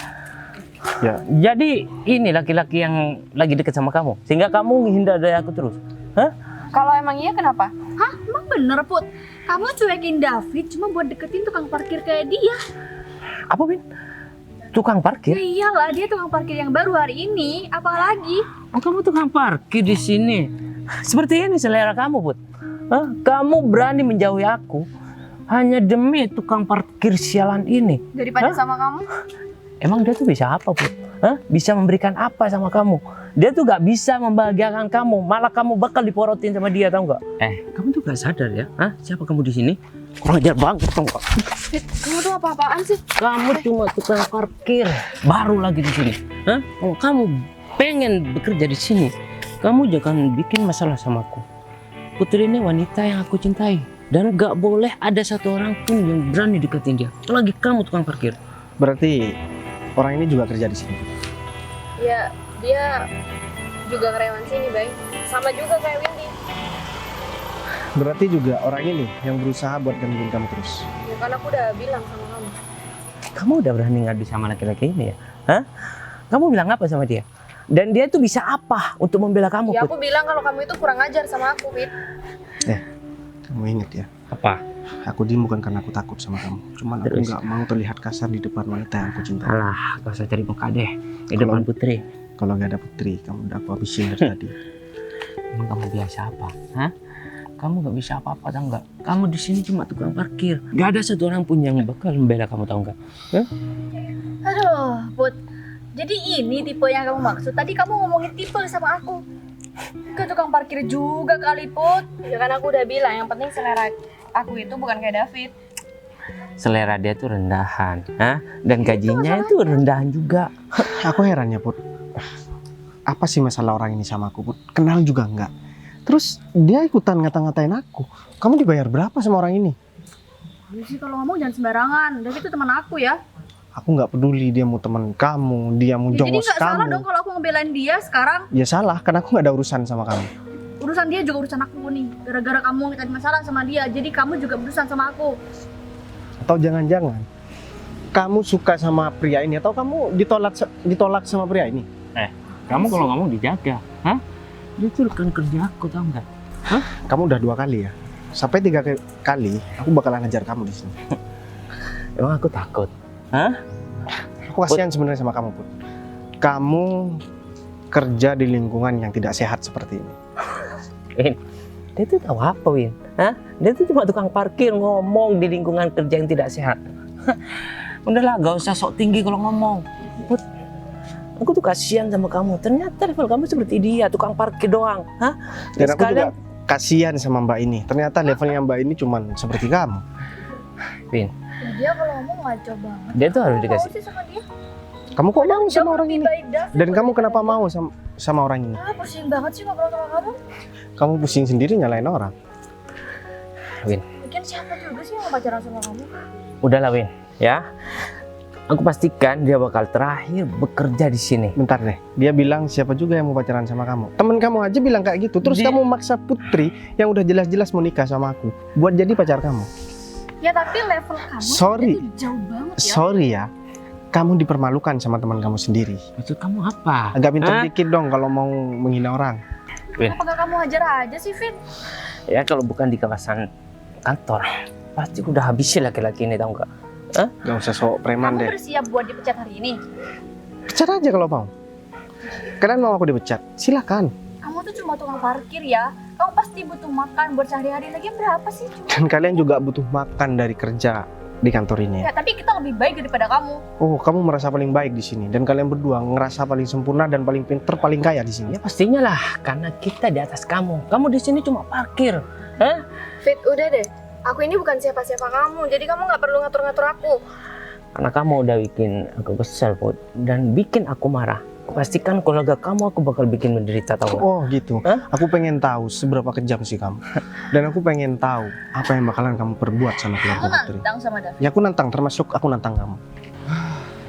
Ya, Jadi ini laki-laki yang lagi deket sama kamu, sehingga kamu menghindar dari aku terus. Hah? Kalau emang iya kenapa? Hah? Emang bener Put? Kamu cuekin David cuma buat deketin tukang parkir kayak dia. Apa, Win? Tukang Ya parkir? iyalah, dia tukang parkir yang baru hari ini. Apalagi? Oh, kamu tukang parkir di sini. Seperti ini selera kamu, Put. Hah? Kamu berani menjauhi aku hanya demi tukang parkir sialan ini. Daripada Hah? sama kamu. Emang dia tuh bisa apa, Put? Hah? Bisa memberikan apa sama kamu? Dia tuh gak bisa membahagiakan kamu, malah kamu bakal diporotin sama dia, tau gak? Kamu tuh gak sadar ya? Hah? Siapa kamu di sini? Kurang ajar banget, tau gak? Fit, kamu tuh apa-apaan sih? Kamu cuma tukang parkir, baru lagi di sini. Hah? Kalau kamu pengen bekerja di sini, kamu jangan bikin masalah sama aku. Putri ini wanita yang aku cintai, dan gak boleh ada satu orang pun yang berani deketin dia. Lagi kamu tukang parkir. Berarti orang ini juga kerja di sini. Ya, dia juga karyawan sini, Bay. Sama juga kayak Windy. Berarti juga orang ini yang berusaha buat gangguin kamu terus. Ya kan aku udah bilang sama kamu. Kamu udah berani ngadu sama laki-laki ini ya? Hah? Kamu bilang apa sama dia? Dan dia tuh bisa apa untuk membela kamu, Ya Put? aku bilang kalau kamu itu kurang ajar sama aku, Fit. Kamu inget ya, Apa? aku diem bukan karena aku takut sama kamu. Cuman aku Terus? nggak mau terlihat kasar di depan wanita yang aku cintai. Alah, gak usah cari muka deh. Di Kalau- depan Putri. Kalau nggak ada Putri, kamu udah aku habisin dari tadi. Emang kamu biasa apa? Hah? Kamu gak bisa apa-apa, tau nggak? Kamu di sini cuma tukang parkir. Gak ada satu orang pun yang bakal membela kamu, tau nggak? Aduh, Put. Jadi ini tipe yang kamu maksud. Tadi kamu ngomongin tipe sama aku. Ke tukang parkir juga kali, Put. Ya kan aku udah bilang, yang penting selera aku itu bukan kayak David. Selera dia tuh rendahan, hah? Dan gajinya itu rendahan juga. Aku heran ya, Put. Apa sih masalah orang ini sama aku, Put? Kenal juga nggak? Terus dia ikutan ngata-ngatain aku. Kamu dibayar berapa sama orang ini? Jadi sih kalau ngomong jangan sembarangan. David itu teman aku ya. Aku nggak peduli dia mau teman kamu, dia mau Ya, jadi jongos nggak salah kamu. dong kalau aku ngebelain dia sekarang. Ya salah, karena aku nggak ada urusan sama kamu. Urusan dia juga urusan aku nih. Gara-gara kamu ngeliatin masalah sama dia, jadi kamu juga berurusan sama aku. Atau jangan-jangan kamu suka sama pria ini, atau kamu ditolak sama pria ini? Kamu kalau ngomong dijaga, hah? Dia tuh rekan kerja aku, tau nggak? Kamu udah 2 kali ya. Sampai 3 kali, aku bakalan ngejar kamu di sini. Emang aku takut. Aku kasihan sebenarnya sama kamu, Put. Kamu kerja di lingkungan yang tidak sehat seperti ini. Dia tuh tahu apa, Win? Hah? Dia tuh cuma tukang parkir ngomong di lingkungan kerja yang tidak sehat. Udahlah, gak usah sok tinggi kalau ngomong. Put, aku tuh kasihan sama kamu. Ternyata level kamu seperti dia, tukang parkir doang. Hah? Dan aku juga Sekalian- kasihan sama Mbak ini. Ternyata levelnya Mbak ini cuman seperti kamu. Win, Dia kalau ngomong ngaco banget. dia tuh harus Kamu dikasih. mau sih sama dia? Kamu kok mau sama Jauh orang lebih ini? baik David Dan kamu daripada kenapa dia. mau sama orang ini? Ah, pusing banget sih ngobrol sama kamu. Kamu pusing sendiri nyalain orang. Mungkin siapa juga sih yang mau pacaran sama kamu? Udahlah, Win, ya. Aku pastikan dia bakal terakhir bekerja di sini. Bentar deh, dia bilang siapa juga yang mau pacaran sama kamu. Temen kamu aja bilang kayak gitu. Terus Dia- kamu maksa Putri yang udah jelas-jelas mau nikah sama aku buat jadi pacar kamu. Ya tapi level kamu Sorry. itu jauh banget ya. Sorry ya, kamu dipermalukan sama teman kamu sendiri. Maksud kamu apa? Agak pintar Hah? dikit dong kalau mau menghina orang. Kenapa gak kamu hajar aja sih, Fit? Ya kalau bukan di kawasan kantor, pasti udah habisin laki-laki ini, tau nggak? Gak usah sok preman Kamu deh. bersiap buat dipecat hari ini? Pecat aja kalau mau. Kalian mau aku dipecat? Silakan. Kamu tuh cuma tukang parkir ya. Kamu pasti butuh makan buat sehari-hari. Lagi berapa sih? Dan kalian juga butuh makan dari kerja di kantor ini ya. Ya, tapi kita lebih baik daripada kamu. Oh, kamu merasa paling baik di sini dan kalian berdua ngerasa paling sempurna dan paling pinter, paling kaya di sini. Ya pastinya lah, karena kita di atas kamu. Kamu di sini cuma parkir. Fit, udah deh. Aku ini bukan siapa-siapa kamu, jadi kamu nggak perlu ngatur-ngatur aku. Karena kamu udah bikin aku kesel, Put, dan bikin aku marah. Pastikan keluarga kamu aku bakal bikin menderita, tau nggak? Oh gitu. Hah? Aku pengen tahu seberapa kejam sih kamu. Dan aku pengen tahu apa yang bakalan kamu perbuat sama Aku keluarga Putri. nantang sama David. Ya aku nantang, termasuk aku nantang kamu.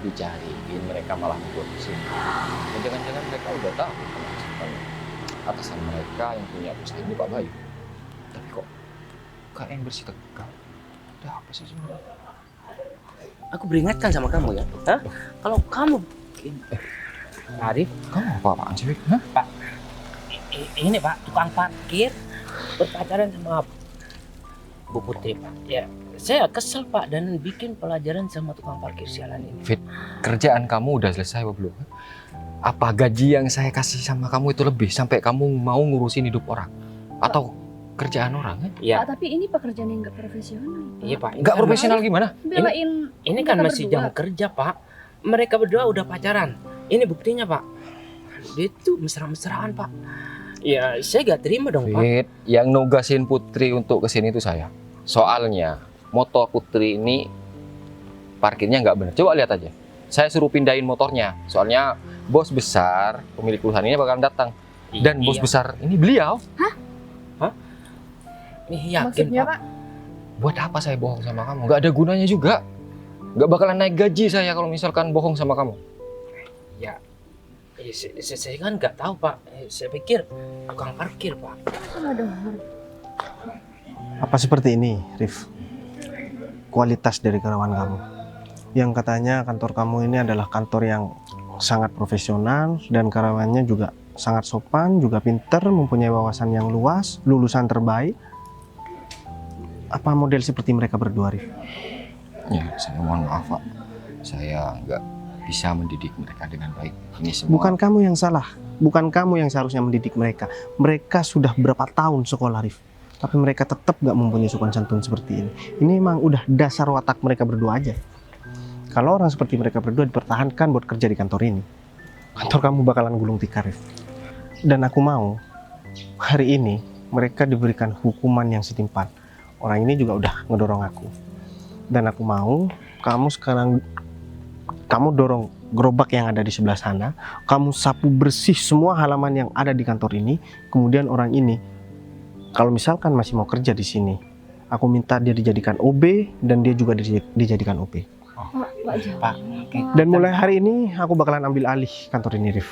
Dicariin mereka malah buat kesini. Dan jangan-jangan mereka udah tahu kalau misalkan atasan mereka yang punya perusahaan ini Pak Bayu. Tapi kok kayak yang bersih tegang. Ada apa sih sebenarnya? Aku beringatkan sama kamu ya, hah? Kalau kamu bikin Arif, Kamu apa-apaan sih, Wik? Hah? Pak, ini Pak, tukang parkir berpacaran sama Bu Putri, Pak. Ya, saya kesel Pak dan bikin pelajaran sama tukang parkir sialan ini. Kerjaan kamu udah selesai apa belum? Apa gaji yang saya kasih sama kamu itu lebih sampai kamu mau ngurusin hidup orang? Atau kerjaan orang kan? Iya. Pak, tapi ini pekerjaan yang nggak profesional. Iya Pak. Nggak profesional gimana? Belain Ini kan mereka masih berdua. jam kerja Pak. Mereka berdua udah pacaran. Ini buktinya Pak. Dia tuh mesra-mesraan Pak. Ya saya gak terima dong Pak. Fit, yang nugasin Putri untuk kesini itu saya. Soalnya motor Putri ini parkirnya nggak benar. Coba lihat aja. Saya suruh pindahin motornya. Soalnya bos besar pemilik perusahaan ini bakalan datang. Dan bos Iya. besar ini beliau. Yakin Maksudnya Pak. Pak? Buat apa saya bohong sama kamu? Nggak ada gunanya juga. Nggak bakalan naik gaji saya kalau misalkan bohong sama kamu. Ya, saya kan nggak tahu Pak. Saya pikir tukang parkir Pak. Apa seperti ini, Rif? Kualitas dari karyawan kamu. Yang katanya kantor kamu ini adalah kantor yang sangat profesional dan karyawannya juga sangat sopan, juga pinter, mempunyai wawasan yang luas, lulusan terbaik. Apa model seperti mereka berdua, Rif? Ya, saya mohon maaf Pak. Saya nggak bisa mendidik mereka dengan baik. Ini semua. Bukan kamu yang salah. Bukan kamu yang seharusnya mendidik mereka. Mereka sudah berapa tahun sekolah, Rif. Tapi mereka tetap gak mempunyai sopan santun seperti ini. Ini emang udah dasar watak mereka berdua aja. Kalau orang seperti mereka berdua dipertahankan buat kerja di kantor ini, kantor kamu bakalan gulung tikar, Rif. Dan aku mau hari ini mereka diberikan hukuman yang setimpal. Orang ini juga udah ngedorong aku. Dan aku mau kamu sekarang dorong gerobak yang ada di sebelah sana, kamu sapu bersih semua halaman yang ada di kantor ini. Kemudian orang ini, kalau misalkan masih mau kerja di sini, aku minta dia dijadikan OB dan dia juga dijadikan OP. Pak, oke. Dan mulai hari ini aku bakalan ambil alih kantor ini, Rif.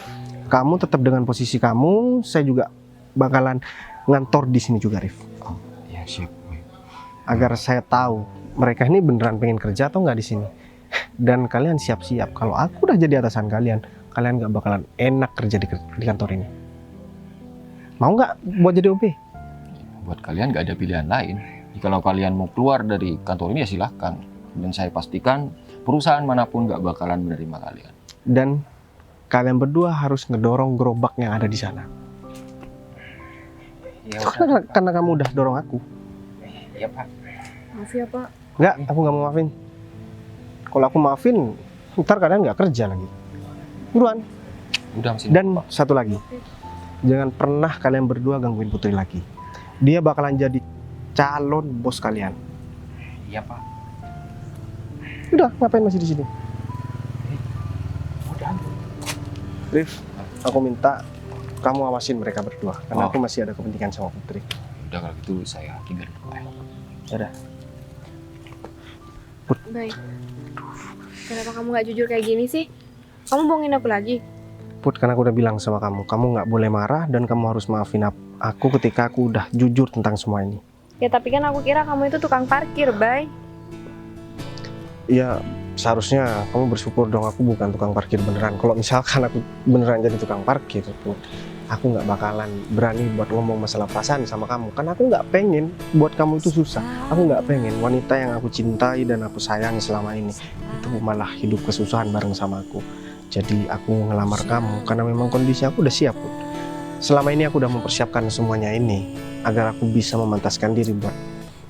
Kamu tetap dengan posisi kamu, saya juga bakalan ngantor di sini juga, Rif. Oh, ya siap. Agar saya tahu mereka ini beneran pengen kerja atau nggak di sini. Dan kalian siap-siap kalau aku udah jadi atasan kalian, kalian nggak bakalan enak kerja di kantor ini. Mau nggak buat jadi OB? Buat kalian nggak ada pilihan lain. Kalau kalian mau keluar dari kantor ini ya silahkan. Dan saya pastikan perusahaan manapun nggak bakalan menerima kalian. Dan kalian berdua harus ngedorong gerobak yang ada di sana. Ya, Karena kamu udah dorong aku. ya Pak. Maaf ya Pak. Nggak, aku nggak mau maafin. Kalau aku maafin, ntar kalian nggak kerja lagi. Buruan. Udah mesin. Dan satu lagi, jangan pernah kalian berdua gangguin Putri lagi. Dia bakalan jadi calon bos kalian. Iya Pak. Udah, ngapain masih di sini? Udah. Rif, aku minta kamu awasin mereka berdua, karena Oh. aku masih ada kepentingan sama Putri. Udah kalau gitu saya tinggal. Udah. Baik. Kenapa kamu nggak jujur kayak gini sih? Kamu bohongin aku lagi? Put, karena aku udah bilang sama kamu nggak boleh marah dan kamu harus maafin aku ketika aku udah jujur tentang semua ini. Ya tapi kan aku kira kamu itu tukang parkir, Bay. Ya, seharusnya kamu bersyukur dong aku bukan tukang parkir beneran. Kalau misalkan aku beneran jadi tukang parkir, Put, aku nggak bakalan berani buat ngomong masalah perasaan sama kamu. Karena aku nggak pengen buat kamu itu susah. Aku nggak pengen wanita yang aku cintai dan aku sayangi selama ini itu malah hidup kesusahan bareng sama aku. Jadi aku ngelamar kamu karena memang kondisi aku udah siap, Put. Selama ini aku udah mempersiapkan semuanya ini agar aku bisa memantaskan diri buat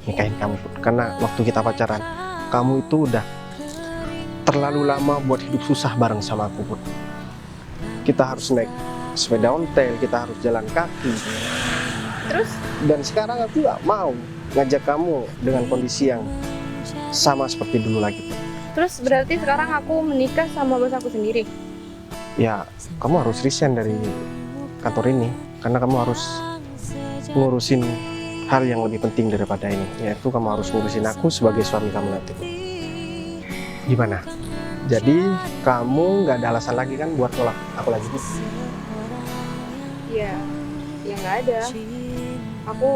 nikahin kamu, Put. Karena waktu kita pacaran, kamu itu udah terlalu lama buat hidup susah bareng sama aku, Put. Kita harus naik sepeda ontel, kita harus jalan kaki. Terus? Dan sekarang aku gak mau ngajak kamu dengan kondisi yang sama seperti dulu lagi, Put. Terus berarti sekarang aku menikah sama bos aku sendiri? Ya, kamu harus resign dari kantor ini karena kamu harus ngurusin hal yang lebih penting daripada ini, yaitu kamu harus ngurusin aku sebagai suami kamu nanti. Gimana? Jadi kamu nggak ada alasan lagi kan buat nolak aku lagi? Ya nggak ada. Aku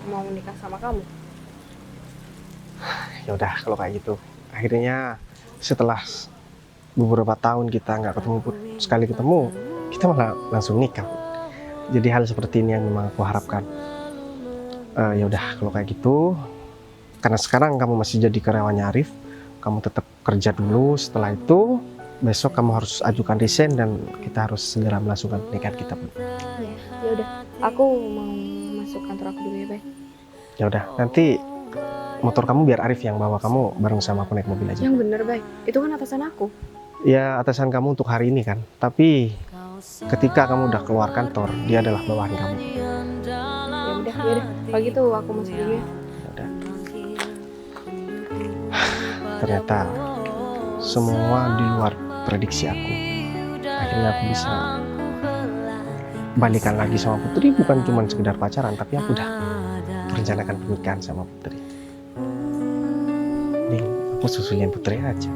mau menikah sama kamu. Ya udah kalau kayak gitu. Akhirnya setelah beberapa tahun kita nggak ketemu, Put, sekali ketemu kita malah langsung nikah. Jadi hal seperti ini yang memang aku harapkan. Ya udah kalau kayak gitu, karena sekarang kamu masih jadi karyawannya Arif, kamu tetap kerja dulu. Setelah itu besok kamu harus ajukan resign dan kita harus segera melangsungkan pernikahan kita, Put. Ya udah, aku mau masuk masuk kantor aku dulu ya, Bay. Ya udah, nanti motor kamu biar Arif yang bawa, kamu bareng sama aku naik mobil aja. Yang bener, Bay. Itu kan atasan aku. Ya atasan kamu untuk hari ini kan, tapi ketika kamu udah keluar kantor, dia adalah bawahan kamu. Ya udah. Kalau gitu aku masuk dulu ya. Ya udah. Ternyata semua di luar prediksi aku. Akhirnya aku bisa balikan lagi sama Putri, bukan cuma sekedar pacaran, tapi aku udah merencanakan pernikahan sama Putri. Nih, aku susulin Putri aja.